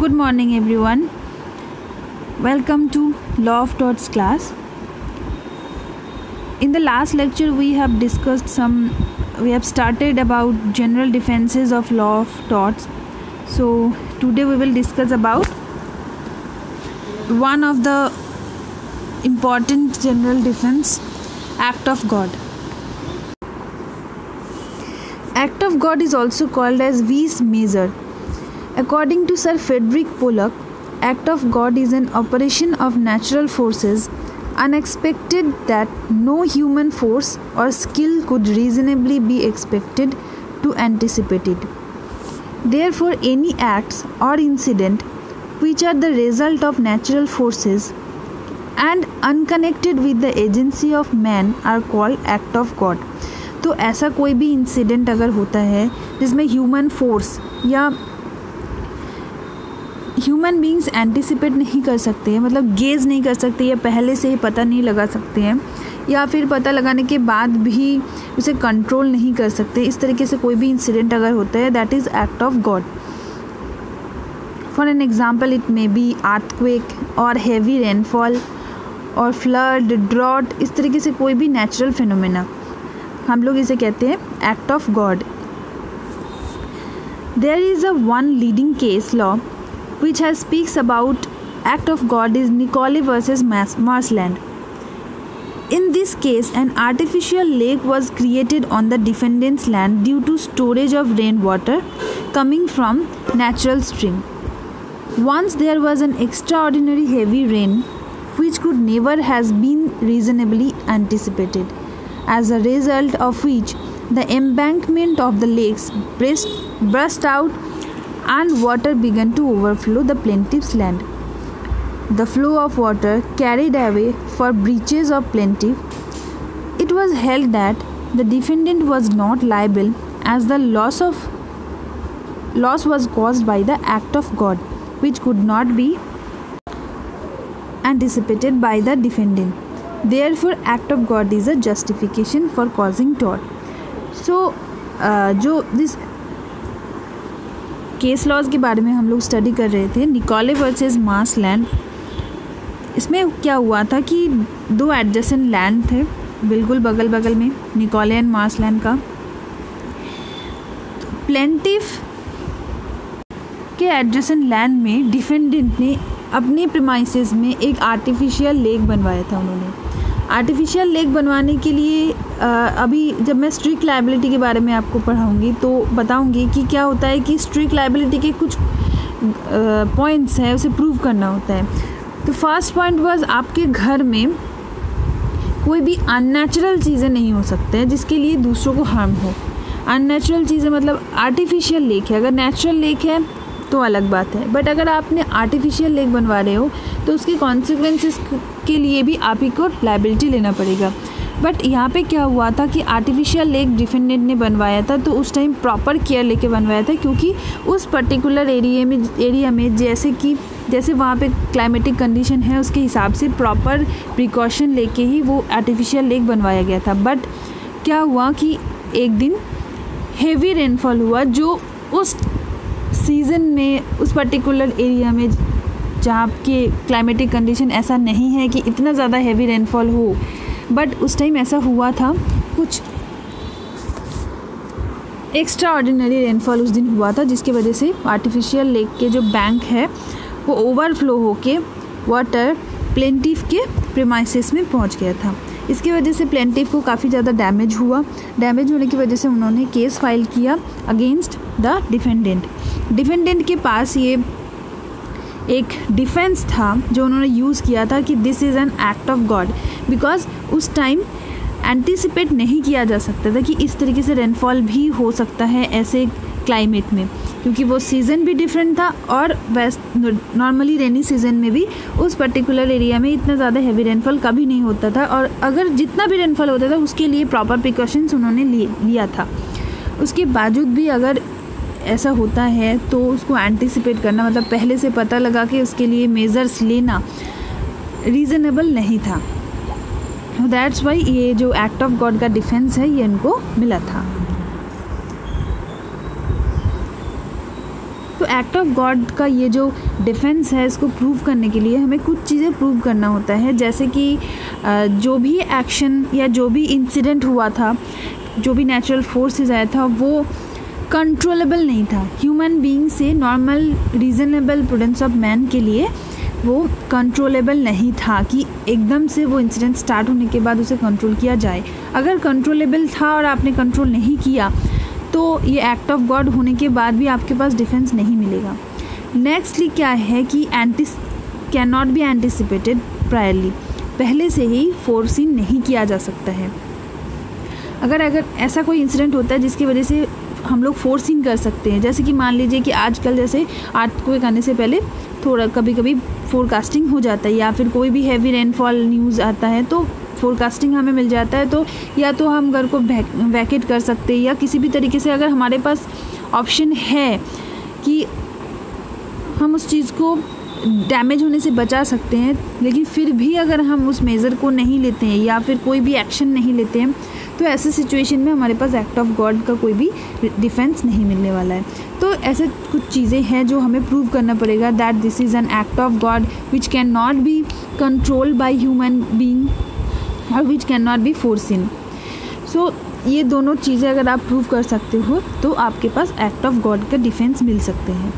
Good morning everyone. Welcome to Law of Thoughts class. In the last lecture we have started about general defenses of law of thoughts. So today we will discuss about one of the important general defense, act of God. Act of God is also called as vis measure. According to Sir Frederick Pollock, act of God is an operation of natural forces, unexpected, that no human force or skill could reasonably be expected to anticipate it. Therefore, any acts or incident which are the result of natural forces and unconnected with the agency of man are called act of God. तो ऐसा कोई भी incident अगर होता है जिसमें human force या human beings anticipate नहीं कर सकते हैं, मतलब गेज नहीं कर सकते या पहले से ही पता नहीं लगा सकते हैं या फिर पता लगाने के बाद भी उसे कंट्रोल नहीं कर सकते, इस तरीके से कोई भी इंसिडेंट अगर होता है that is act of God. For an example it may be earthquake और हैवी रेनफॉल और फ्लड, ड्रॉट, इस तरीके से कोई भी नेचुरल फिनोमेना हम लोग इसे कहते हैं act of God. There is a one leading case law which has speaks about act of God is Nicolay versus Marsland. In this case, an artificial lake was created on the defendant's land due to storage of rainwater coming from natural stream. Once there was an extraordinary heavy rain which could never has been reasonably anticipated, as a result of which the embankment of the lakes burst out and water began to overflow the plaintiff's land. The flow of water carried away for breaches of plaintiff. It was held that the defendant was not liable as the loss was caused by the act of God, which could not be anticipated by the defendant. Therefore, act of God is a justification for causing tort. So, जो this case laws के बारे में हम लोग study कर रहे थे, Nikolay versus मार्सलैंड. इसमें क्या हुआ था कि दो एडजेसेंट लैंड थे बिल्कुल बगल बगल में, निकोले एंड मार्सलैंड का. प्लेंटिफ के एडजेसेंट लैंड में डिफेंडेंट ने अपने प्रीमाइसेस में एक आर्टिफिशियल लेक बनवाया था. उन्होंने आर्टिफिशियल लेक बनवाने के लिए अभी जब मैं स्ट्रिक्ट लायबिलिटी के बारे में आपको पढ़ाऊँगी तो बताऊँगी कि क्या होता है कि स्ट्रिक्ट लायबिलिटी के कुछ पॉइंट्स हैं, उसे प्रूव करना होता है. तो फर्स्ट पॉइंट वाज आपके घर में कोई भी अननेचुरल चीज़ें नहीं हो सकते हैं जिसके लिए दूसरों को हार्म हो. अननेचुरल चीज़ें मतलब आर्टिफिशियल लेक है, अगर नेचुरल लेक है तो अलग बात है, बट अगर आपने आर्टिफिशियल लेक बनवा रहे हो तो उसके कॉन्सिक्वेंसेस के लिए भी आप ही को लायबिलिटी लेना पड़ेगा. बट यहाँ पे क्या हुआ था कि आर्टिफिशियल लेक डिफेंडेंट ने बनवाया था तो उस टाइम प्रॉपर केयर लेके बनवाया था, क्योंकि उस पर्टिकुलर एरिया में जैसे वहाँ पे क्लाइमेटिक कंडीशन है उसके हिसाब से प्रॉपर प्रिकॉशन लेके ही वो आर्टिफिशियल लेक बनवाया गया था. बट क्या हुआ कि एक दिन हेवी रेनफॉल हुआ जो उस सीज़न में उस पर्टिकुलर एरिया में जहाँ के क्लाइमेटिक कंडीशन ऐसा नहीं है कि इतना ज़्यादा हेवी रेनफॉल हो, बट उस टाइम ऐसा हुआ था, कुछ एक्स्ट्रा ऑर्डिनरी रेनफॉल उस दिन हुआ था जिसकी वजह से आर्टिफिशियल लेक के जो बैंक है वो ओवरफ्लो होके वाटर प्लेंटिफ के प्रीमाइसेस में पहुंच गया था. इसकी वजह से प्लेंटिफ को काफ़ी ज़्यादा डैमेज हुआ. डैमेज होने की वजह से उन्होंने केस फाइल किया अगेंस्ट द डिफेंडेंट. डिफेंडेंट के पास ये एक डिफेंस था जो उन्होंने यूज़ किया था कि this is an act of God, because उस टाइम एंटिसिपेट नहीं किया जा सकता था कि इस तरीके से रेनफॉल भी हो सकता है ऐसे क्लाइमेट में, क्योंकि वो सीज़न भी डिफरेंट था और नॉर्मली रेनी सीज़न में भी उस पर्टिकुलर एरिया में इतना ज़्यादा हैवी रेनफॉल कभी नहीं होता था, और अगर जितना भी रेनफॉल होता था उसके लिए प्रॉपर प्रिकॉशंस उन्होंने लिया था. उसके बावजूद भी अगर ऐसा होता है तो उसको एंटिसिपेट करना, मतलब पहले से पता लगा के उसके लिए मेजर्स लेना रीज़नेबल नहीं था. दैट्स वाई ये जो एक्ट ऑफ गॉड का डिफेंस है ये इनको मिला था. तो एक्ट ऑफ गॉड का ये जो डिफेंस है, इसको प्रूव करने के लिए हमें कुछ चीज़ें प्रूव करना होता है, जैसे कि जो भी एक्शन या जो भी इंसिडेंट हुआ था, जो भी नेचुरल फोर्सेस आया था, वो कंट्रोलेबल नहीं था। ह्यूमन बीइंग से normal reasonable prudence of man के लिए वो कंट्रोलेबल नहीं था कि एकदम से वो इंसिडेंट स्टार्ट होने के बाद उसे कंट्रोल किया जाए। अगर कंट्रोलेबल था और आपने कंट्रोल नहीं किया तो ये एक्ट ऑफ गॉड होने के बाद भी आपके पास डिफेंस नहीं मिलेगा। नेक्स्टली क्या है कि can not B anticipated priorly, पहले से ही फोरसीन नहीं किया जा सकता है। अगर ऐसा कोई इंसिडेंट होता है जिसकी वजह से हम लोग फोरसीन कर सकते हैं, जैसे कि मान लीजिए कि आजकल जैसे अर्थक्वेक आने से पहले थोड़ा कभी कभी फोरकास्टिंग हो जाता है, या फिर कोई भी हैवी रेनफॉल न्यूज़ आता है तो फोरकास्टिंग हमें मिल जाता है, तो या तो हम घर को वैकेट कर सकते हैं, या किसी भी तरीके से अगर हमारे पास ऑप्शन है कि हम उस चीज़ को डैमेज होने से बचा सकते हैं, लेकिन फिर भी अगर हम उस मेज़र को नहीं लेते हैं या फिर कोई भी एक्शन नहीं लेते हैं, तो ऐसे सिचुएशन में हमारे पास एक्ट ऑफ गॉड का कोई भी डिफेंस नहीं मिलने वाला है। तो ऐसे कुछ चीज़ें हैं जो हमें प्रूव करना पड़ेगा that this is an act of God which can not be controlled by human being और which can not be foreseen. So ये दोनों चीज़ें अगर आप प्रूव कर सकते हो तो आपके पास एक्ट ऑफ गॉड का डिफेंस मिल सकते हैं।